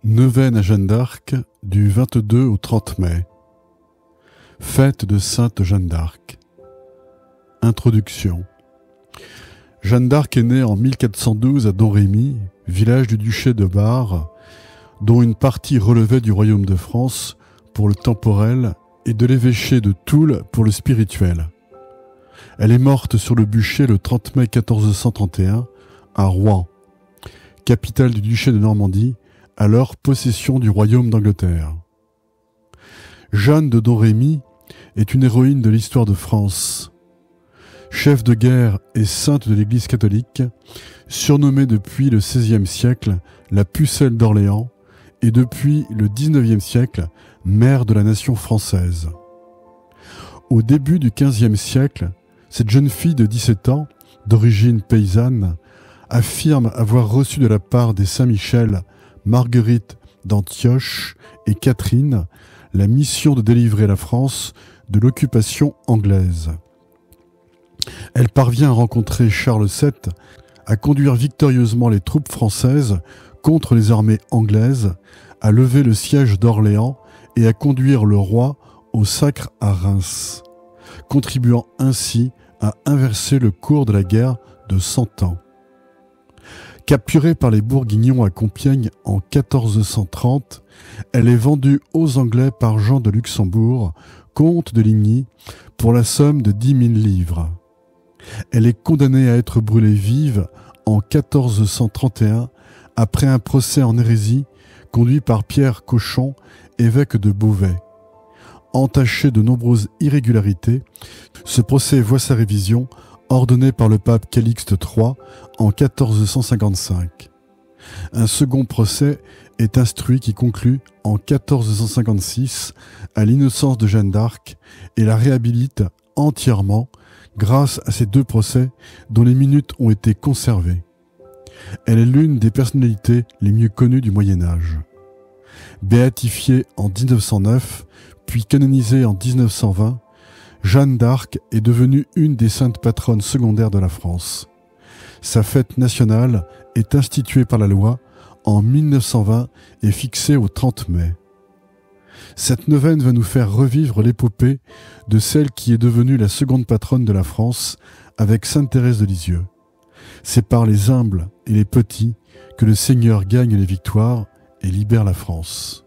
Neuvaine à Jeanne d'Arc du 22 au 30 mai. Fête de Sainte Jeanne d'Arc. Introduction. Jeanne d'Arc est née en 1412 à Domrémy, village du duché de Bar, dont une partie relevait du royaume de France pour le temporel et de l'évêché de Toul pour le spirituel. Elle est morte sur le bûcher le 30 mai 1431 à Rouen, capitale du duché de Normandie, alors possession du royaume d'Angleterre. Jeanne de Domrémy est une héroïne de l'histoire de France. Chef de guerre et sainte de l'Église catholique, surnommée depuis le XVIe siècle la pucelle d'Orléans et depuis le XIXe siècle mère de la nation française. Au début du XVe siècle, cette jeune fille de 17 ans, d'origine paysanne, affirme avoir reçu de la part des Saint-Michel, Marguerite d'Antioche et Catherine la mission de délivrer la France de l'occupation anglaise. Elle parvient à rencontrer Charles VII, à conduire victorieusement les troupes françaises contre les armées anglaises, à lever le siège d'Orléans et à conduire le roi au sacre à Reims, contribuant ainsi à inverser le cours de la guerre de 100 ans. Capturée par les Bourguignons à Compiègne en 1430, elle est vendue aux Anglais par Jean de Luxembourg, comte de Ligny, pour la somme de 10 000 livres. Elle est condamnée à être brûlée vive en 1431 après un procès en hérésie conduit par Pierre Cochon, évêque de Beauvais. Entaché de nombreuses irrégularités, ce procès voit sa révision ordonnée par le pape Calixte III en 1455. Un second procès est instruit qui conclut en 1456 à l'innocence de Jeanne d'Arc et la réhabilite entièrement grâce à ces deux procès dont les minutes ont été conservées. Elle est l'une des personnalités les mieux connues du Moyen-Âge. Béatifiée en 1909, puis canonisée en 1920, Jeanne d'Arc est devenue une des saintes patronnes secondaires de la France. Sa fête nationale est instituée par la loi en 1920 et fixée au 30 mai. Cette neuvaine va nous faire revivre l'épopée de celle qui est devenue la seconde patronne de la France avec sainte Thérèse de Lisieux. C'est par les humbles et les petits que le Seigneur gagne les victoires et libère la France.